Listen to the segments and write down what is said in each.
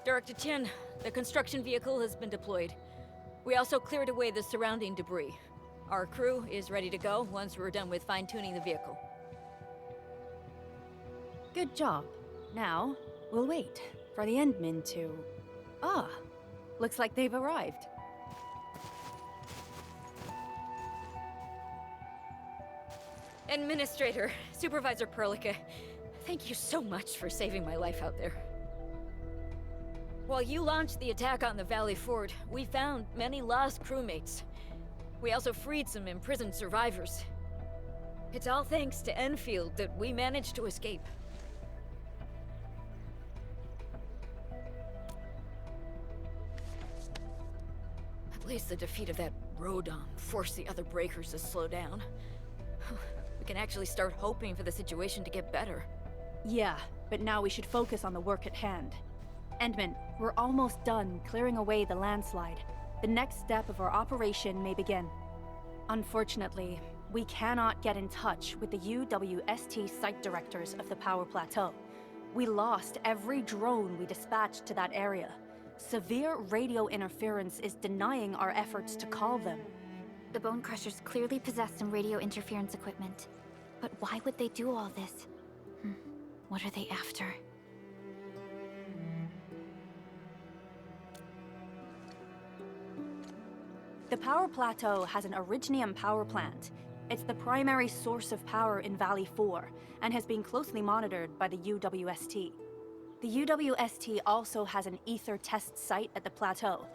Director Chen, the construction vehicle has been deployed. We also cleared away the surrounding debris. Our crew is ready to go once we're done with fine-tuning the vehicle. Good job. Now, we'll wait for the Endmen to... Ah, looks like they've arrived. Administrator, Supervisor Perlica, thank you so much for saving my life out there. While you launched the attack on the Valley Fort, we found many lost crewmates. We also freed some imprisoned survivors. It's all thanks to Enfield that we managed to escape. At least the defeat of that Rodom forced the other breakers to slow down. We can actually start hoping for the situation to get better. Yeah, but now we should focus on the work at hand. Endman, we're almost done clearing away the landslide. The next step of our operation may begin. Unfortunately, we cannot get in touch with the UWST site directors of the Power Plateau. We lost every drone we dispatched to that area. Severe radio interference is denying our efforts to call them. The Bone Crushers clearly possess some radio interference equipment. But why would they do all this? What are they after? The Power Plateau has an Originium power plant. It's the primary source of power in Valley 4, and has been closely monitored by the UWST. The UWST also has an ether test site at the plateau.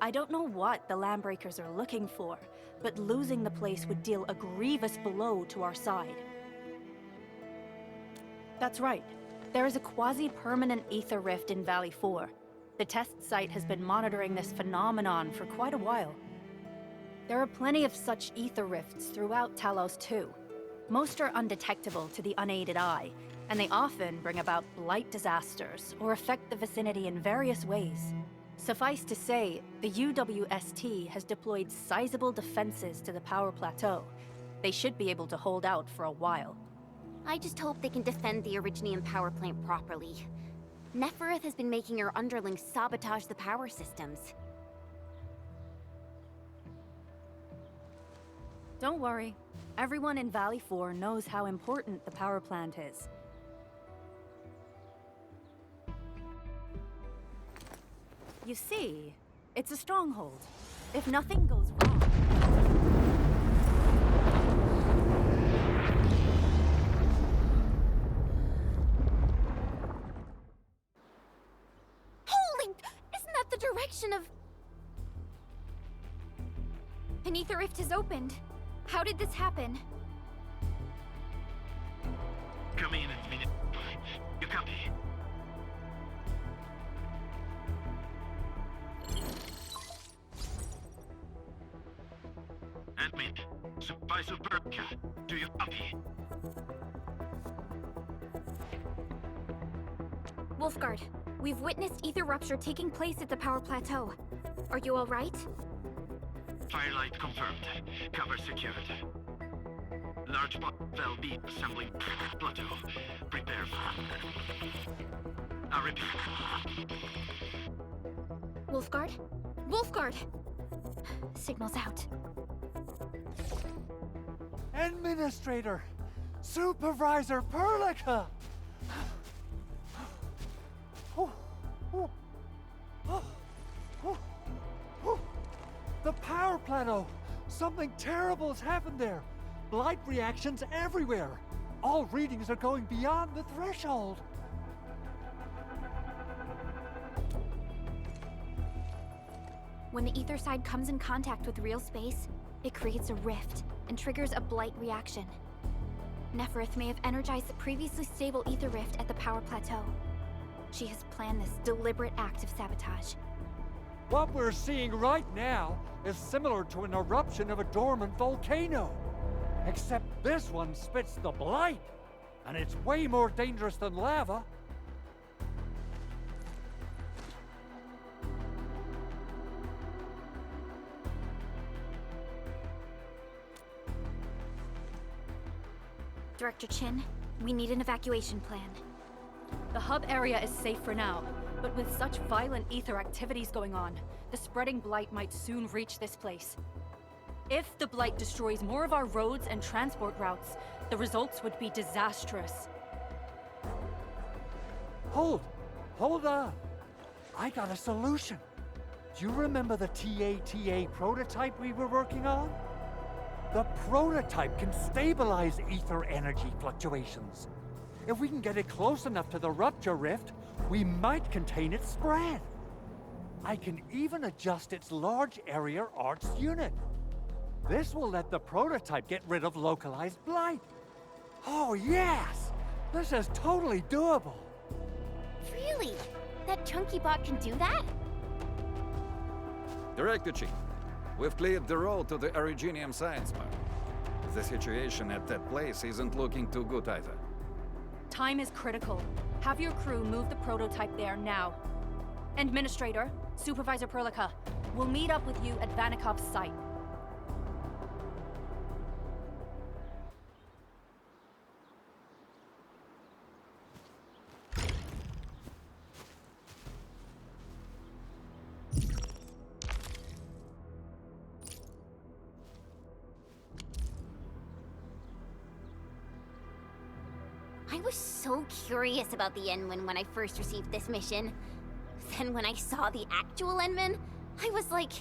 I don't know what the Landbreakers are looking for, but losing the place would deal a grievous blow to our side. That's right. There is a quasi-permanent ether rift in Valley 4. The test site has been monitoring this phenomenon for quite a while. There are plenty of such ether rifts throughout Talos too. Most are undetectable to the unaided eye, and they often bring about blight disasters or affect the vicinity in various ways. Suffice to say, the UWST has deployed sizable defenses to the Power Plateau. They should be able to hold out for a while. I just hope they can defend the Originium power plant properly. Nefereth has been making her underlings sabotage the power systems. Don't worry. Everyone in Valley 4 knows how important the power plant is. You see, it's a stronghold. If nothing goes wrong... Holy! Isn't that the direction of... An ether rift has opened. How did this happen? Come in and minute. You copy? Admin, Supervisor Perlica, do you copy? Wolfguard, we've witnessed ether rupture taking place at the Power Plateau. Are you all right? Firelight confirmed. Cover secured. Large Bell B assembling plateau. Prepare for... I repeat. Wolfguard? Wolfguard! Signal's out. Administrator! Supervisor Perlica! The power plateau! Something terrible has happened there! Blight reactions everywhere! All readings are going beyond the threshold! When the ether side comes in contact with real space, it creates a rift and triggers a blight reaction. Nefereth may have energized the previously stable ether rift at the power plateau. She has planned this deliberate act of sabotage. What we're seeing right now is similar to an eruption of a dormant volcano. Except this one spits the blight, and it's way more dangerous than lava. Director Chin, we need an evacuation plan. The hub area is safe for now, But with such violent ether activities going on, the spreading blight might soon reach this place. If the blight destroys more of our roads and transport routes, the results would be disastrous. Hold on. I got a solution. Do you remember the TATA prototype we were working on? The prototype can stabilize ether energy fluctuations. If we can get it close enough to the rupture rift, we might contain its spread. I can even adjust its large area arts unit. This will let the prototype get rid of localized blight. Oh yes! This is totally doable. Really? That chunky bot can do that? Director Chief, we've cleared the road to the Originium Science Park. The situation at that place isn't looking too good either. Time is critical. Have your crew move the prototype there now. Administrator, Supervisor Perlica, we'll meet up with you at Vanikov's site. I was so curious about the Enwin when I first received this mission. Then when I saw the actual Enwin, I was like,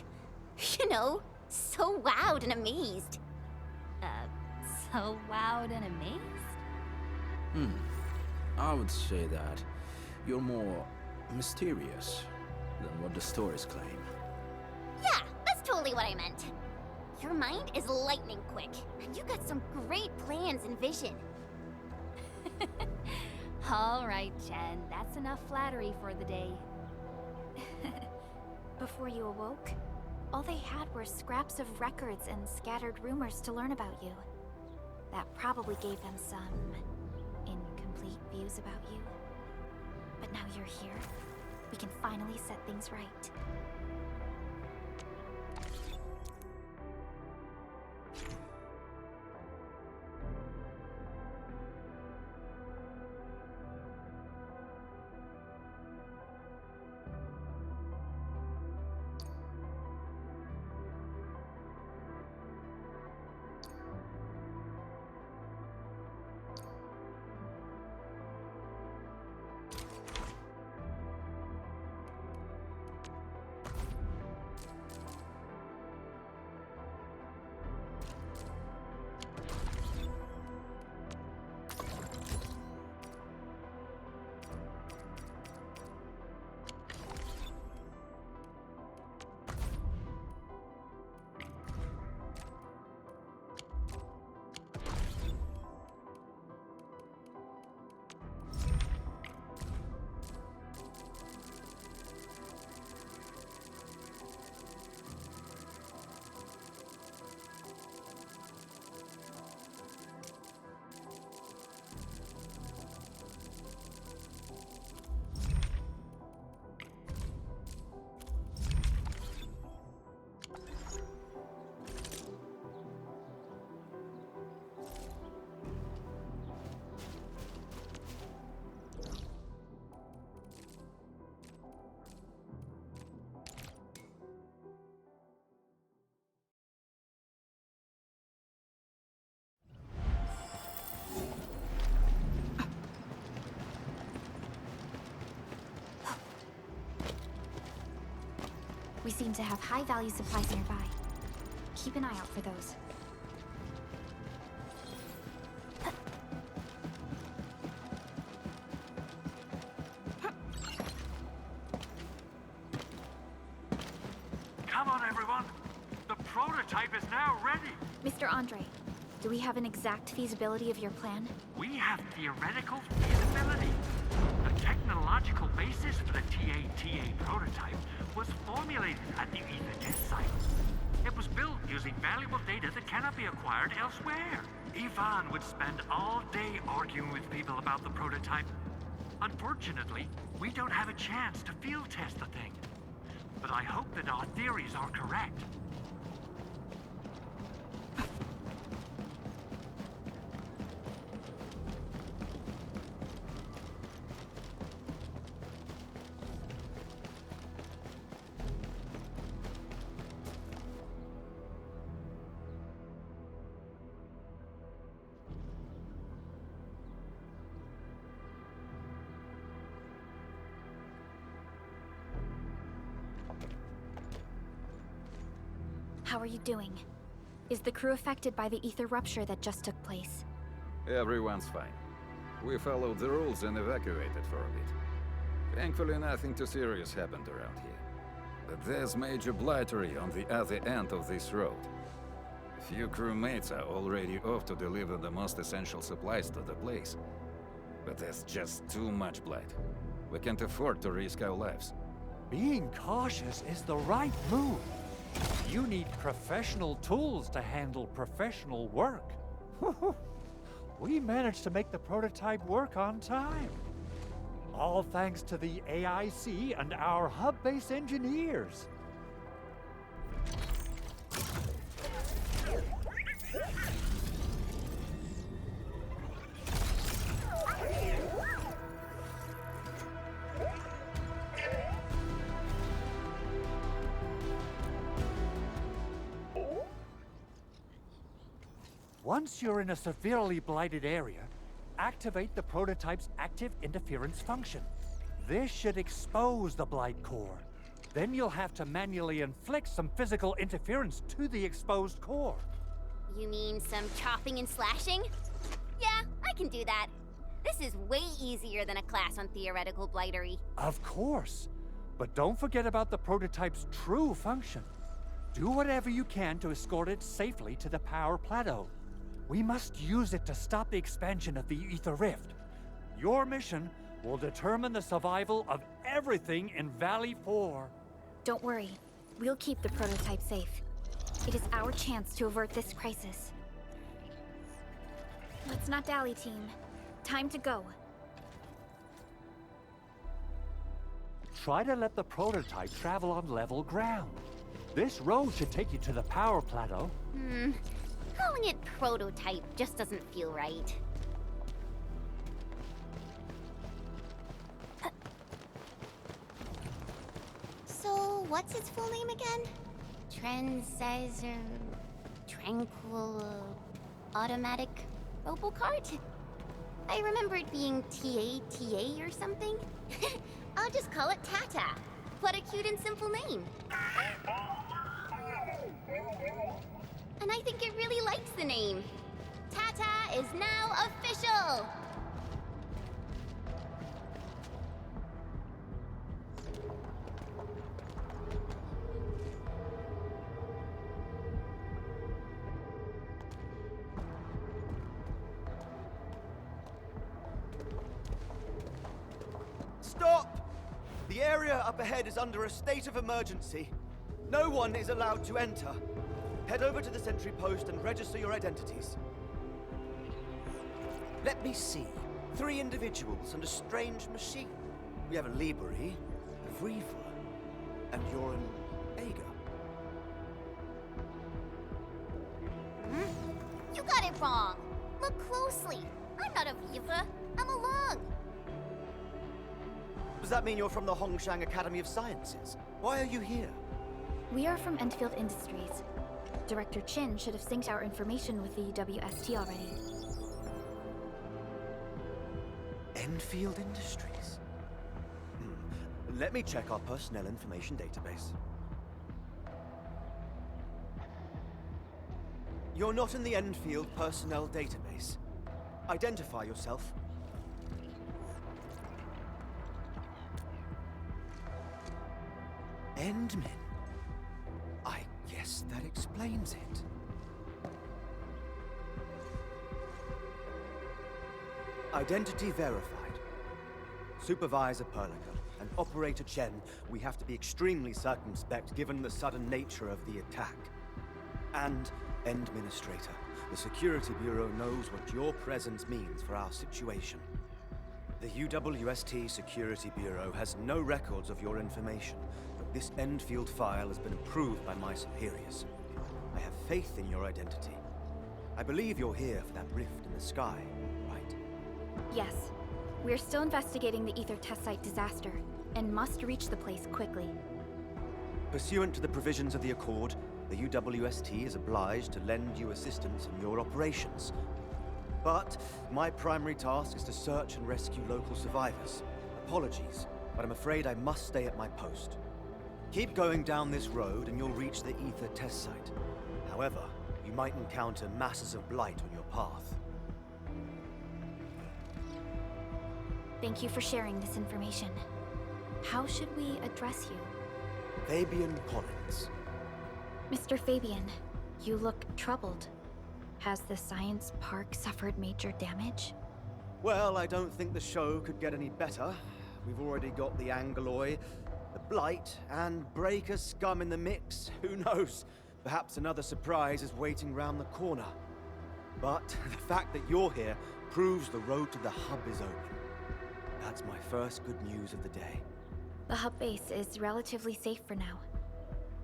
you know, so wowed and amazed. So wowed and amazed? I would say that you're more mysterious than what the stories claim. Yeah, that's totally what I meant. Your mind is lightning quick, and you got some great plans and vision. All right, Jen, that's enough flattery for the day. Before you awoke, all they had were scraps of records and scattered rumors to learn about you. That probably gave them some incomplete views about you. But now you're here, we can finally set things right. We seem to have high-value supplies nearby. Keep an eye out for those. Come on, everyone. The prototype is now ready. Mr. Andre, do we have an exact feasibility of your plan? We have theoretical feasibility. The technological basis for the TATA prototype was formulated at the Ether test site. It was built using valuable data that cannot be acquired elsewhere. Ivan would spend all day arguing with people about the prototype. Unfortunately, we don't have a chance to field test the thing. But I hope that our theories are correct. How are you doing? Is the crew affected by the ether rupture that just took place? Everyone's fine. We followed the rules and evacuated for a bit. Thankfully, nothing too serious happened around here. But there's major blightery on the other end of this road. A few crewmates are already off to deliver the most essential supplies to the place. But there's just too much blight. We can't afford to risk our lives. Being cautious is the right move. You need professional tools to handle professional work. We managed to make the prototype work on time. All thanks to the AIC and our hub-base engineers. Once you're in a severely blighted area, activate the prototype's active interference function. This should expose the blight core. Then you'll have to manually inflict some physical interference to the exposed core. You mean some chopping and slashing? Yeah, I can do that. This is way easier than a class on theoretical blightery. Of course. But don't forget about the prototype's true function. Do whatever you can to escort it safely to the power plateau. We must use it to stop the expansion of the Ether Rift. Your mission will determine the survival of everything in Valley 4. Don't worry. We'll keep the prototype safe. It is our chance to avert this crisis. Let's not dally, team. Time to go. Try to let the prototype travel on level ground. This road should take you to the power plateau. Calling it prototype just doesn't feel right. So, what's its full name again? Tranquil... Automatic Robocart? I remember it being TATA or something. I'll just call it Tata. What a cute and simple name. And I think it really likes the name. Tata is now official! Stop! The area up ahead is under a state of emergency. No one is allowed to enter. Head over to the sentry post and register your identities. Let me see. 3 individuals and a strange machine. We have a Liberi, a Vriva, and you're an Aga. You got it wrong. Look closely. I'm not a Viva. I'm a Lung. Does that mean you're from the Hongshang Academy of Sciences? Why are you here? We are from Enfield Industries. Director Chin should have synced our information with the WST already. Enfield Industries? Let me check our personnel information database. You're not in the Enfield personnel database. Identify yourself. Endmin. I guess that explains it. Identity verified. Supervisor Perlica and Operator Chen, we have to be extremely circumspect given the sudden nature of the attack. And Administrator, the Security Bureau knows what your presence means for our situation. The UWST Security Bureau has no records of your information, but this Enfield file has been approved by my superiors. I have faith in your identity. I believe you're here for that rift in the sky, right? Yes. We're still investigating the Ether test site disaster, and must reach the place quickly. Pursuant to the provisions of the Accord, the UWST is obliged to lend you assistance in your operations. But my primary task is to search and rescue local survivors. Apologies, but I'm afraid I must stay at my post. Keep going down this road and you'll reach the Ether test site. However, you might encounter masses of blight on your path. Thank you for sharing this information. How should we address you? Fabian Collins. Mr. Fabian, you look troubled. Has the science park suffered major damage? Well, I don't think the show could get any better. We've already got the Angeloi, the Blight, and Breaker scum in the mix. Who knows? Perhaps another surprise is waiting round the corner. But the fact that you're here proves the road to the hub is open. That's my first good news of the day. The hub base is relatively safe for now.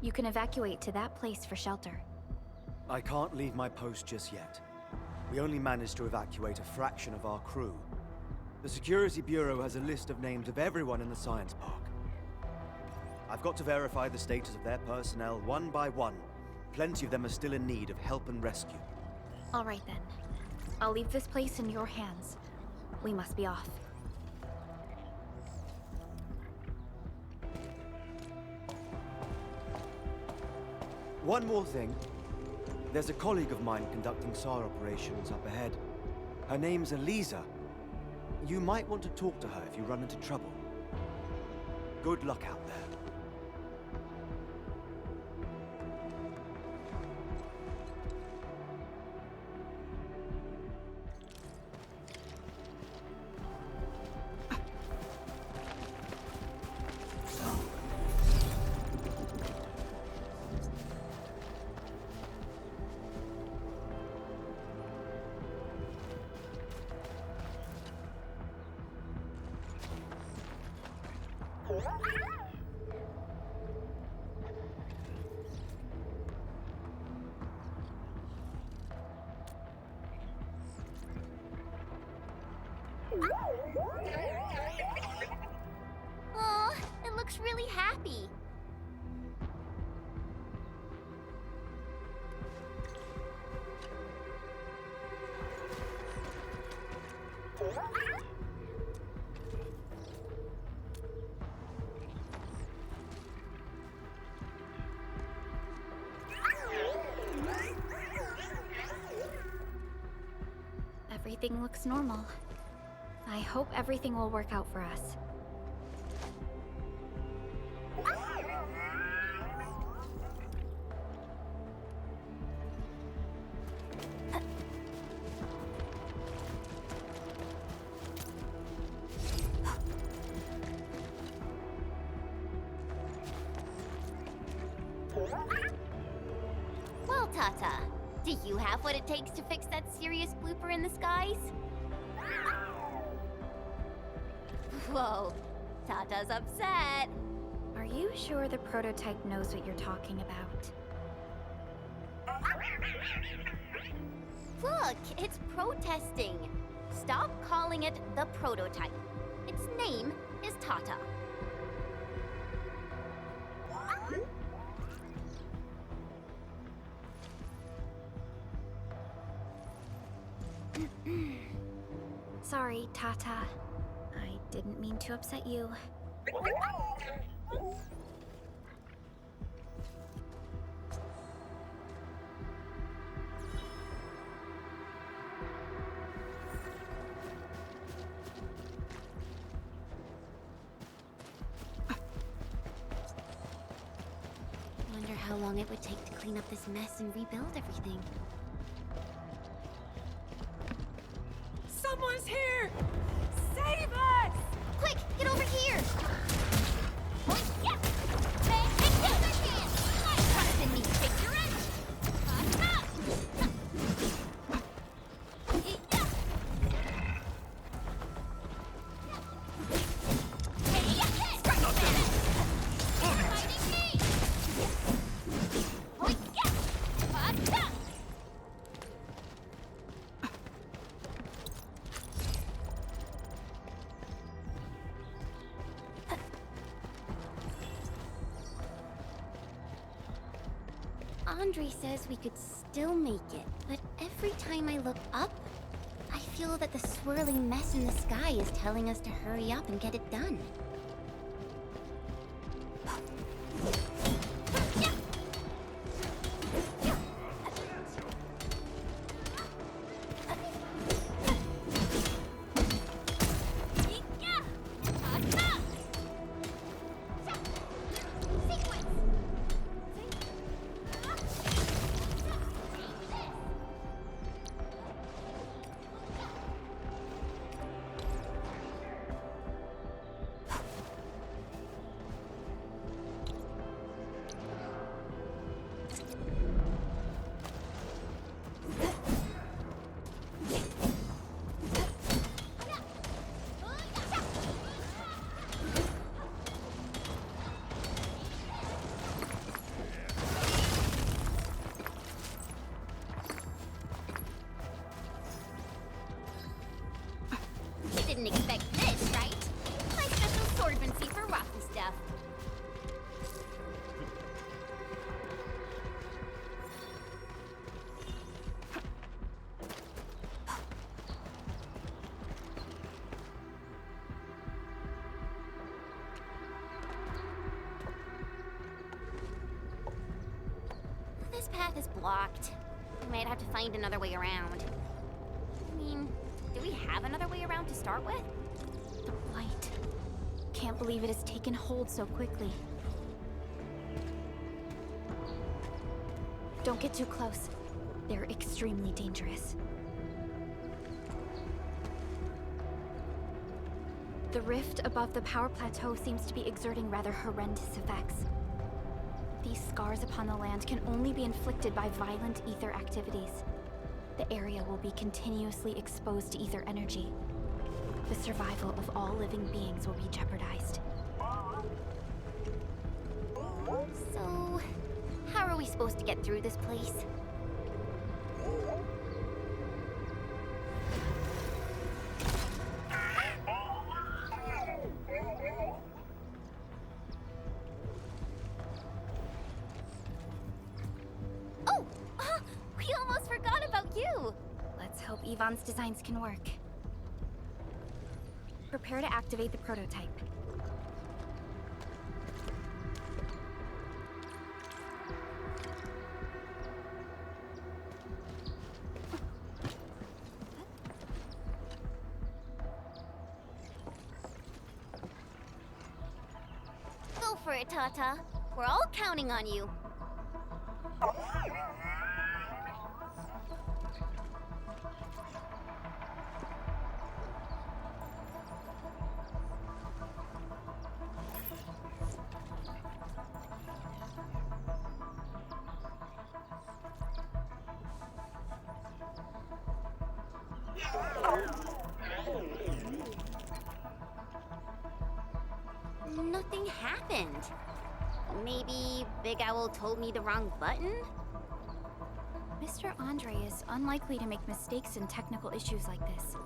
You can evacuate to that place for shelter. I can't leave my post just yet. We only managed to evacuate a fraction of our crew. The Security Bureau has a list of names of everyone in the science park. I've got to verify the status of their personnel one by one. Plenty of them are still in need of help and rescue. All right then. I'll leave this place in your hands. We must be off. One more thing. There's a colleague of mine conducting SAR operations up ahead. Her name's Eliza. You might want to talk to her if you run into trouble. Good luck out there. Aw, it looks really happy. Everything looks normal. I hope everything will work out for us. Well, Tata, do you have what it takes to fix that serious blooper in the skies? Whoa, Tata's upset. Are you sure the prototype knows what you're talking about? Look, it's protesting. Stop calling it the prototype. Its name is Tata. Sorry, Tata. I didn't mean to upset you. Wonder how long it would take to clean up this mess and rebuild everything. Someone's here! Save us! Quick, get over here! Andre says we could still make it, but every time I look up, I feel that the swirling mess in the sky is telling us to hurry up and get it done. path is blocked. We might have to find another way around. I mean, do we have another way around to start with? The blight. Can't believe it has taken hold so quickly. Don't get too close. They're extremely dangerous. The rift above the power plateau seems to be exerting rather horrendous effects. These scars upon the land can only be inflicted by violent ether activities. The area will be continuously exposed to ether energy. The survival of all living beings will be jeopardized. So, how are we supposed to get through this place? Oh! We almost forgot about you! Let's hope Yvonne's designs can work. Prepare to activate the prototype. Go for it, Tata. We're all counting on you. Nothing happened. Maybe Big Owl told me the wrong button? Mr. Andre is unlikely to make mistakes in technical issues like this.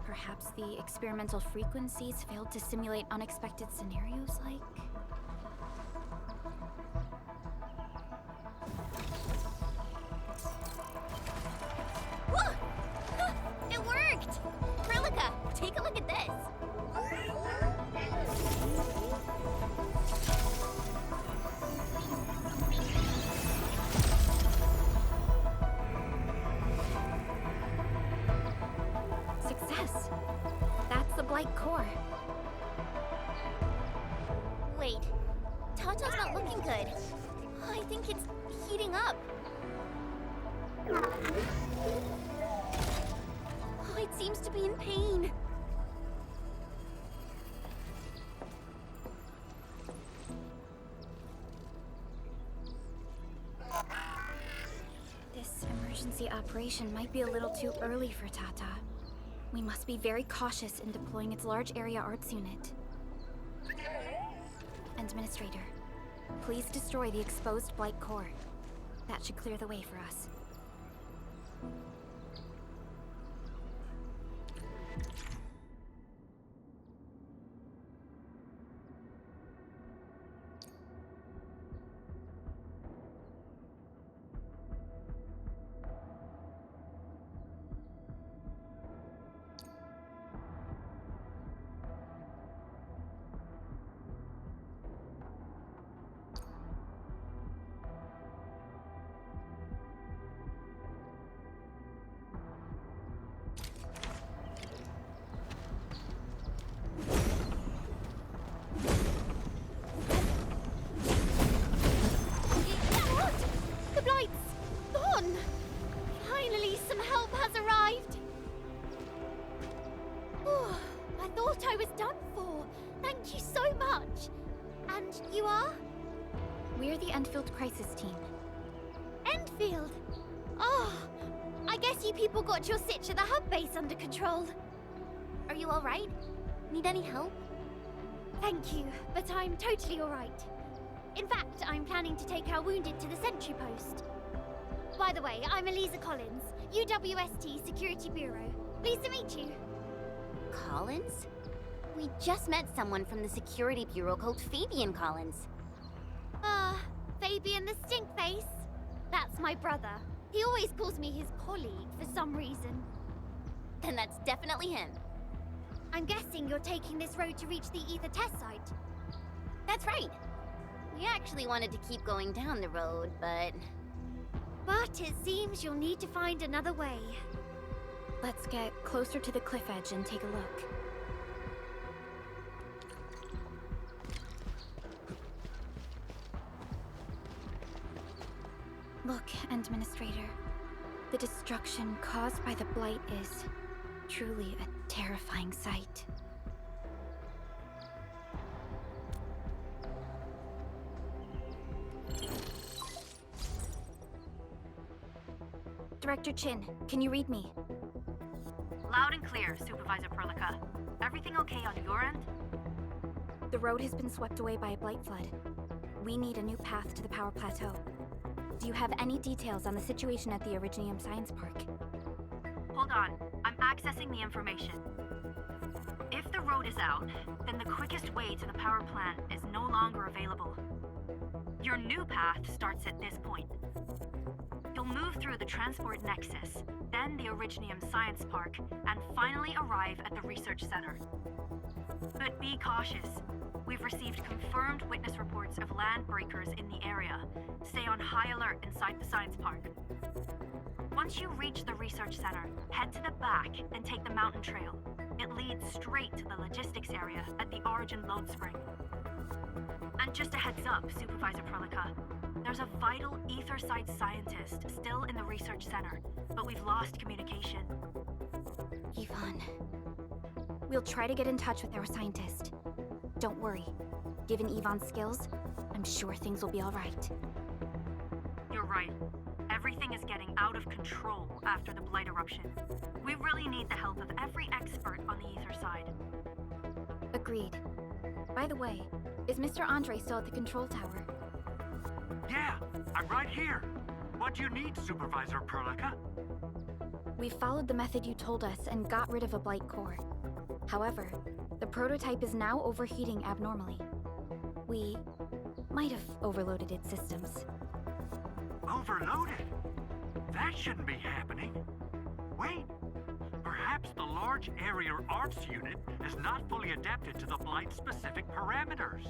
Perhaps the experimental frequencies failed to simulate unexpected scenarios like... Whoa! It worked! Prilica, take a look at this. Success! That's the Blight core. Wait, Tata's not looking good. I think it's heating up. Oh, it seems to be in pain. This emergency operation might be a little too early for Tata. We must be very cautious in deploying its large area arts unit. Administrator, please destroy the exposed Blight core. That should clear the way for us. The Blight's gone! Finally, some help has arrived! Oh, I thought I was done for. Thank you so much. And you are? We're the Enfield Crisis Team. Enfield? Oh, I guess you people got your sitch at the hub base under control. Are you alright? Need any help? Thank you, but I'm totally alright. In fact, I'm planning to take our wounded to the sentry post. By the way, I'm Eliza Collins, UWST Security Bureau. Pleased to meet you. Collins? We just met someone from the Security Bureau called Fabian Collins. Fabian the Stinkface? That's my brother. He always calls me his colleague for some reason. Then that's definitely him. I'm guessing you're taking this road to reach the Ether test site. That's right. We actually wanted to keep going down the road, but But it seems you'll need to find another way. Let's get closer to the cliff edge and take a look. Look, Administrator. The destruction caused by the Blight is truly a terrifying sight. Director Chin, can you read me? Loud and clear, Supervisor Perlica. Everything okay on your end? The road has been swept away by a blight flood. We need a new path to the power plateau. Do you have any details on the situation at the Originium Science Park? Hold on, I'm accessing the information. If the road is out, then the quickest way to the power plant is no longer available. Your new path starts at this point. You'll move through the Transport Nexus, then the Originium Science Park, and finally arrive at the Research Center. But be cautious. We've received confirmed witness reports of land breakers in the area. Stay on high alert inside the Science Park. Once you reach the Research Center, head to the back and take the mountain trail. It leads straight to the logistics area at the Origin Load Spring. And just a heads up, Supervisor Perlica. There's a vital Etherside scientist still in the Research Center, but we've lost communication. Yvonne. We'll try to get in touch with our scientist. Don't worry. Given Yvonne's skills, I'm sure things will be all right. You're right. Everything is getting out of control after the Blight eruption. We really need the help of every expert on the Ether side. Agreed. By the way, is Mr. Andre still at the control tower? Yeah, I'm right here. What do you need, Supervisor Perlica? We followed the method you told us and got rid of a blight core. However, the prototype is now overheating abnormally. We might have overloaded its systems. Overloaded? That shouldn't be happening. Wait, perhaps the large area arts unit is not fully adapted to the Blight-specific parameters.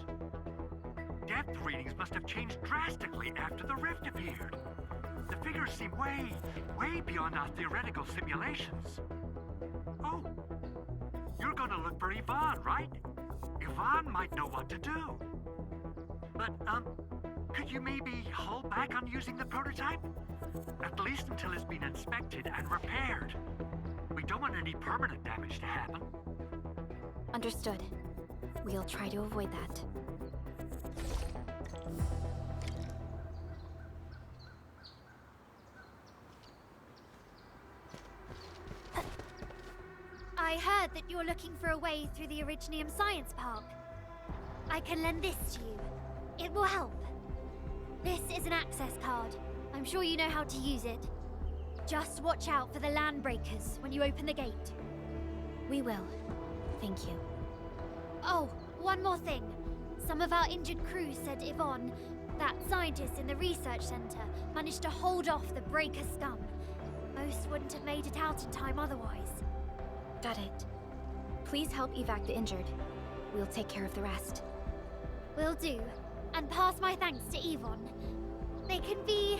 Depth readings must have changed drastically after the rift appeared. The figures seem way beyond our theoretical simulations. Oh, you're gonna look for Yvonne, right? Yvonne might know what to do. But, could you maybe hold back on using the prototype? At least until it's been inspected and repaired. We don't want any permanent damage to happen. Understood. We'll try to avoid that. I heard that you're looking for a way through the Originium Science Park. I can lend this to you. It will help. This is an access card. I'm sure you know how to use it. Just watch out for the land breakers when you open the gate. We will. Thank you. Oh, one more thing. Some of our injured crew said Yvonne, that scientist in the research center, managed to hold off the breaker scum. Most wouldn't have made it out in time otherwise. Got it. Please help evac the injured. We'll take care of the rest. Will do. And pass my thanks to Yvonne. They can be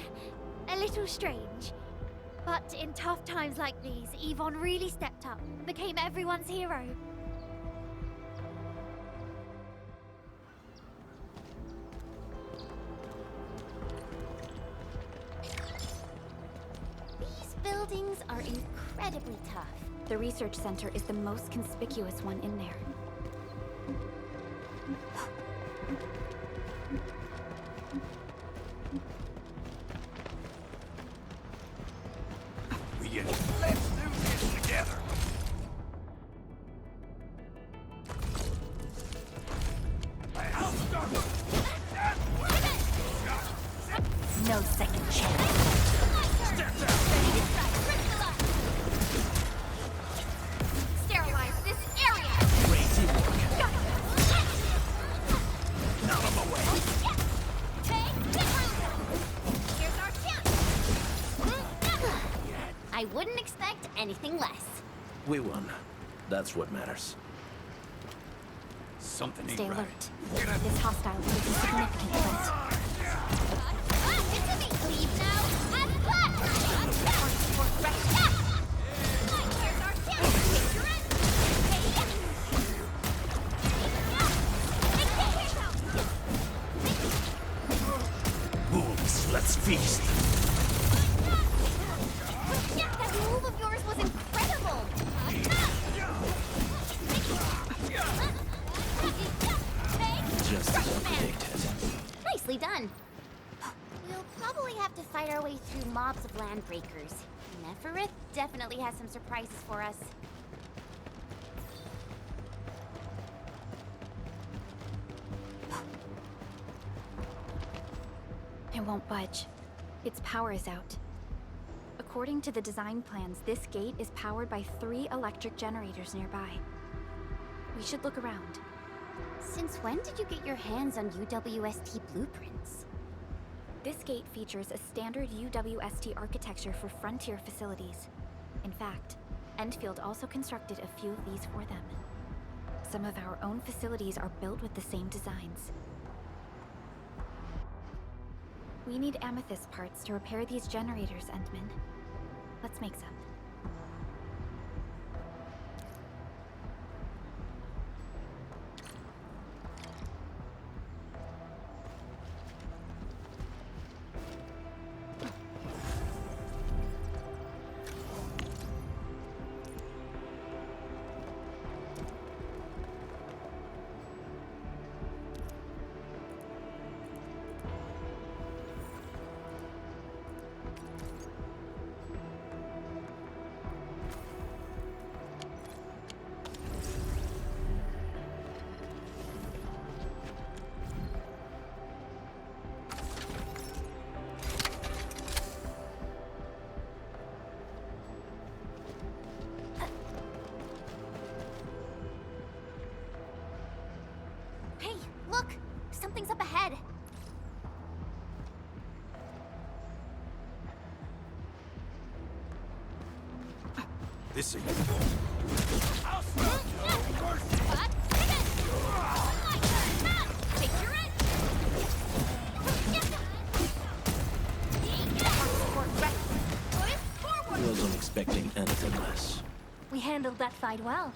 a little strange. But in tough times like these, Yvonne really stepped up, became everyone's hero. These buildings are incredibly tough. The research center is the most conspicuous one in there. Let's do this together. No second chance. Sterilize this area! Out of my way. Here's our chance. I wouldn't expect anything less. We won. That's what matters. Something ain't Stay right. alert. This hostile is a significant threat. It's a me! Leave now, and play! Wolves, let's feast. That move of yours was incredible! Just as I predicted. Nicely done. We'll probably have to fight our way through mobs of landbreakers. Neferith definitely has some surprises for us. It won't budge. Its power is out. According to the design plans, this gate is powered by 3 electric generators nearby. We should look around. Since when did you get your hands on UWST blueprints? This gate features a standard UWST architecture for frontier facilities. In fact, Endfield also constructed a few of these for them. Some of our own facilities are built with the same designs. We need amethyst parts to repair these generators, Endman. Let's make some. Hey, look! Something's up ahead! This is... Wasn't expecting anything less. We handled that fight well.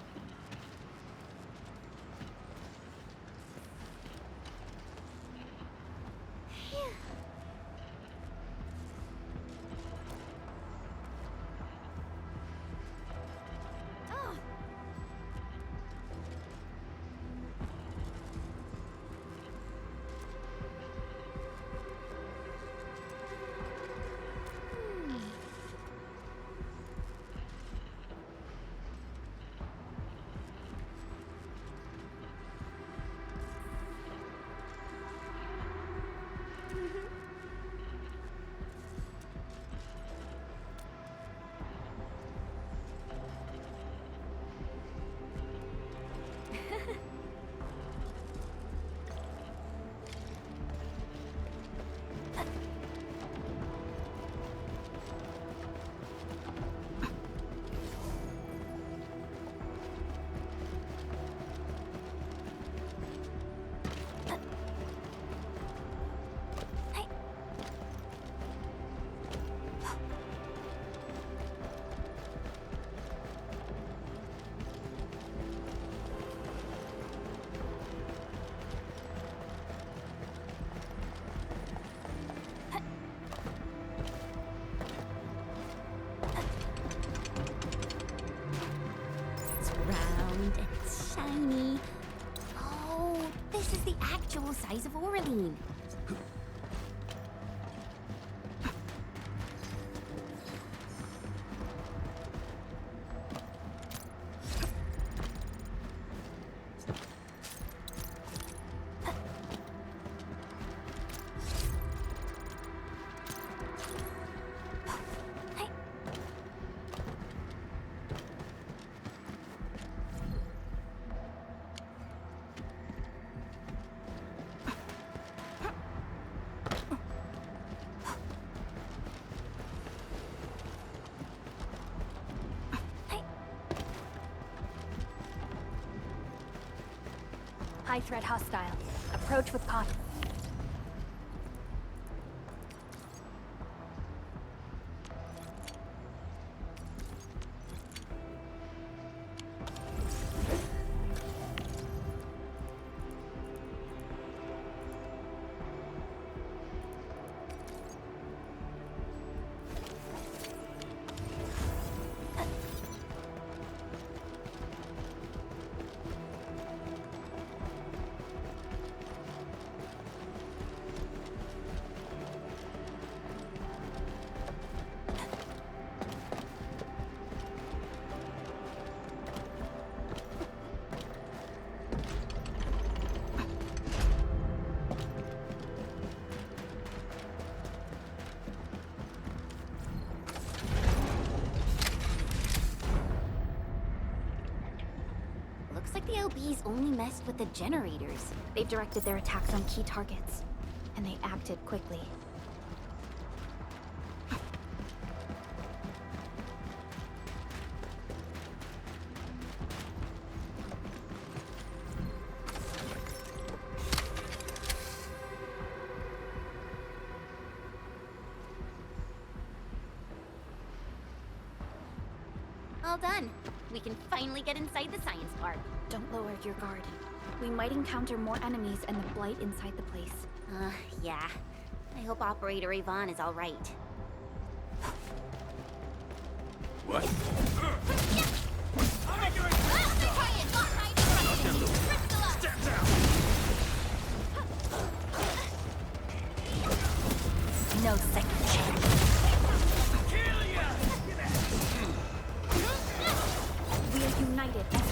Round and shiny. Oh, this is the actual size of Oraline. High threat hostile. Approach with caution. BOBs only messed with the generators. They've directed their attacks on key targets, and they acted quickly. All done. We can finally get inside the science park. Don't lower your guard. We might encounter more enemies and the Blight inside the place. Yeah. I hope Operator Yvonne is all right. What? No second chance. We are united as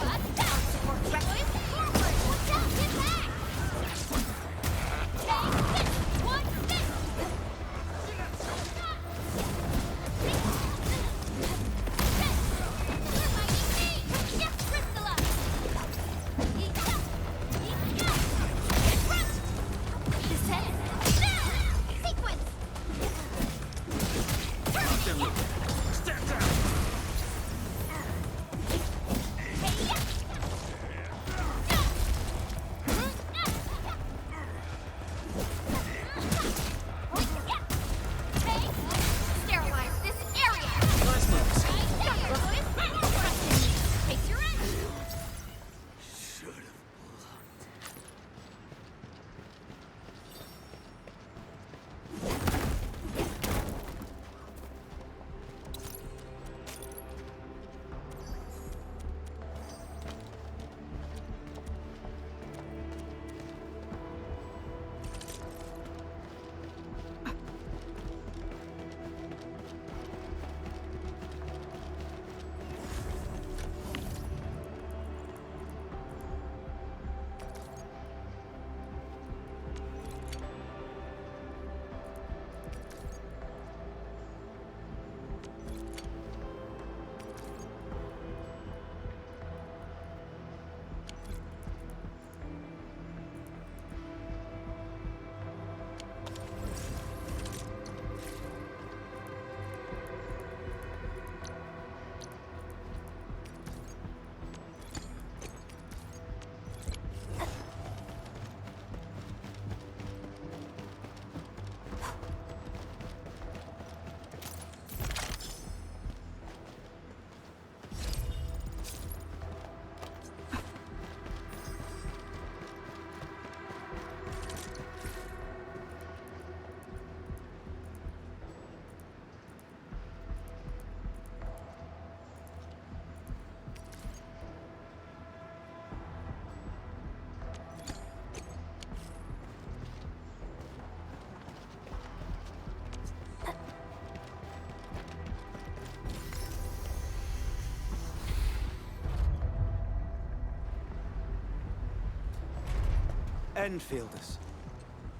Enfielders.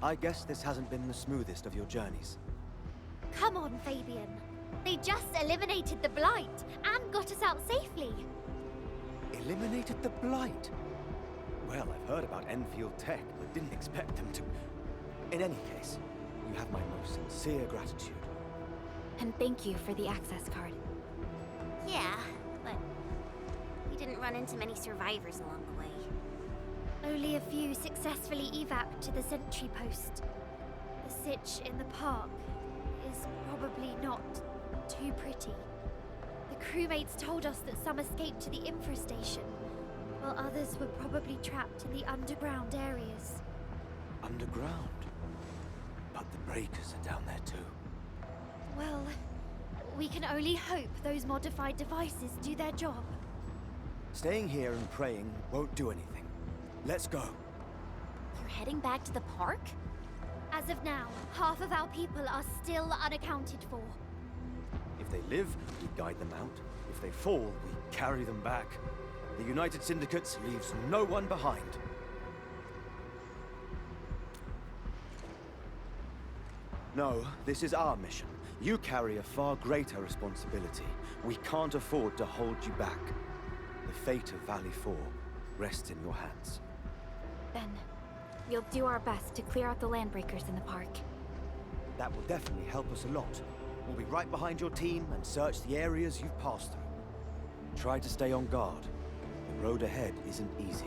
I guess this hasn't been the smoothest of your journeys. Come on, Fabian. They just eliminated the Blight and got us out safely. Eliminated the Blight? Well, I've heard about Enfield Tech, but didn't expect them to... In any case, you have my most sincere gratitude. And thank you for the access card. Yeah, but we didn't run into many survivors along the way. Only a few successfully evac'd to the sentry post. The sitch in the park is probably not too pretty. The crewmates told us that some escaped to the infrastation, while others were probably trapped in the underground areas. Underground? But the breakers are down there too. Well, we can only hope those modified devices do their job. Staying here and praying won't do anything. Let's go. You're heading back to the park? As of now, half of our people are still unaccounted for. If they live, we guide them out. If they fall, we carry them back. The United Syndicates leaves no one behind. No, this is our mission. You carry a far greater responsibility. We can't afford to hold you back. The fate of Valley 4 rests in your hands. Then, we'll do our best to clear out the landbreakers in the park. That will definitely help us a lot. We'll be right behind your team and search the areas you've passed through. Try to stay on guard. The road ahead isn't easy.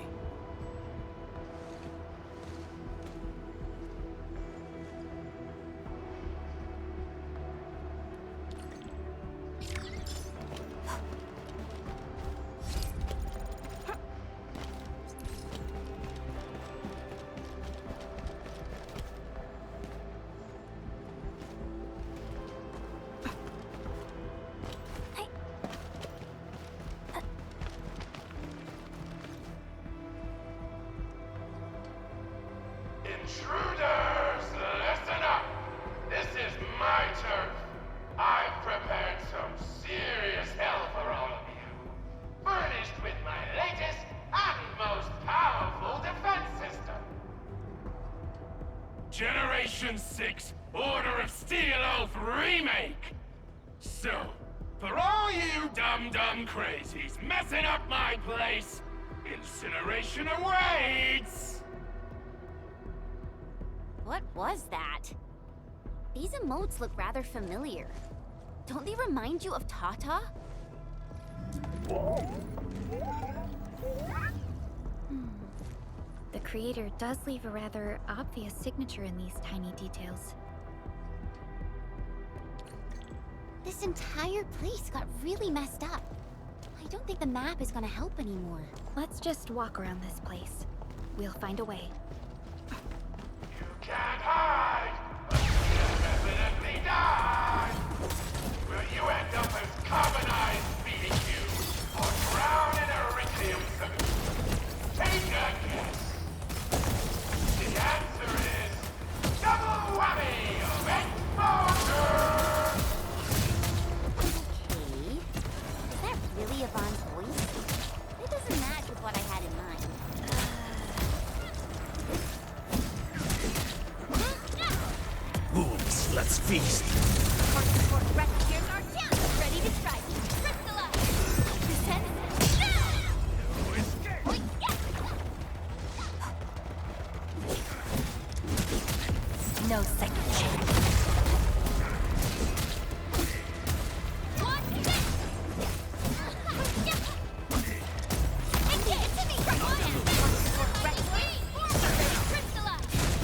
Intruders, listen up! This is my turf. I've prepared some serious hell for all of you. Furnished with my latest and most powerful defense system. Generation 6 Order of Steel Oath Remake! So, for all you dumb crazies messing up my place, incineration awaits! What was that? These emotes look rather familiar. Don't they remind you of Tata? The creator does leave a rather obvious signature in these tiny details. This entire place got really messed up. I don't think the map is gonna help anymore. Let's just walk around this place. We'll find a way. You can't hide, but you'll definitely die. Will you end up as carbonized BBQ or drown in iridium suit? Take a guess. The answer is double whammy of exposure. Okay. Is that really Yvonne's voice? It doesn't match with what I had in mind. Wolves, let's feast. Ready to strike. Crystallize. Descend. No second chance.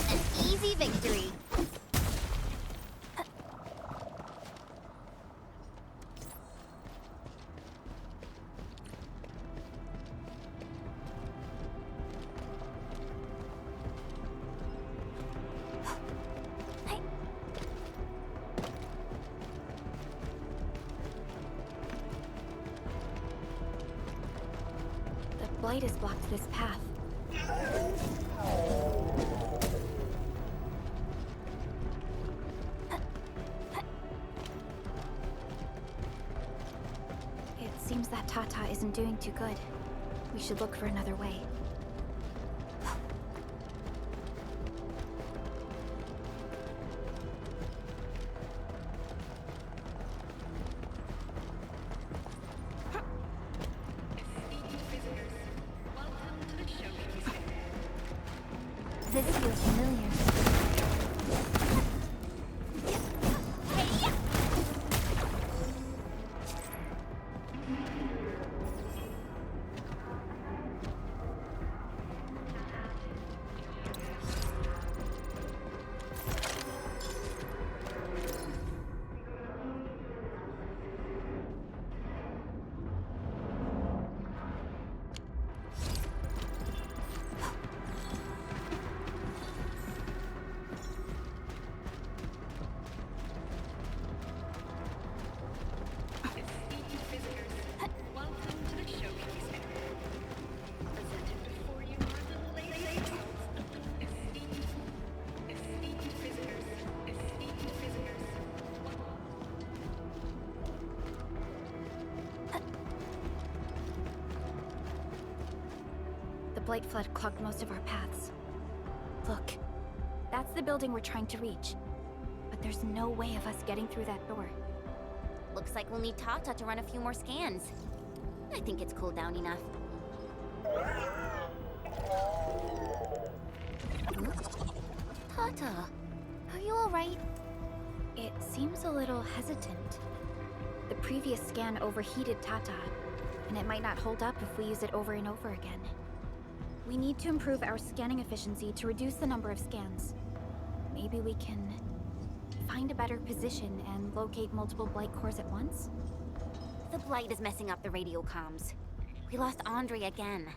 An easy victory. The blight has blocked this path. It seems that Tata isn't doing too good. We should look for another way. This feels familiar. The blight flood clogged most of our paths. Look, that's the building we're trying to reach. But there's no way of us getting through that door. Looks like we'll need Tata to run a few more scans. I think it's cooled down enough. Tata, are you alright? It seems a little hesitant. The previous scan overheated Tata, and it might not hold up if we use it over and over again. We need to improve our scanning efficiency to reduce the number of scans. Maybe we can find a better position and locate multiple Blight cores at once? The Blight is messing up the radio comms. We lost Andre again.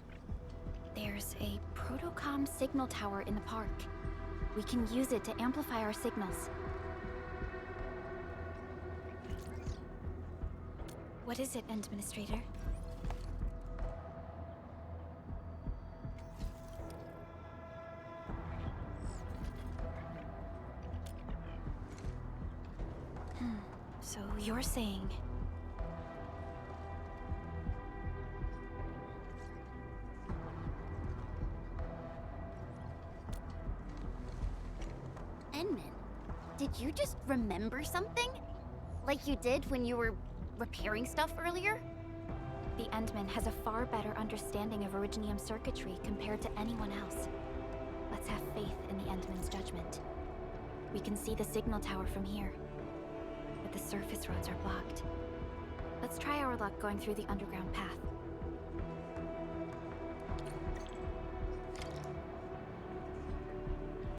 There's a protocom signal tower in the park. We can use it to amplify our signals. What is it, Administrator? So you're saying... Enman, did you just remember something? Like you did when you were repairing stuff earlier? The Endman has a far better understanding of Originium circuitry compared to anyone else. Let's have faith in the Endman's judgment. We can see the signal tower from here, but the surface roads are blocked. Let's try our luck going through the underground path.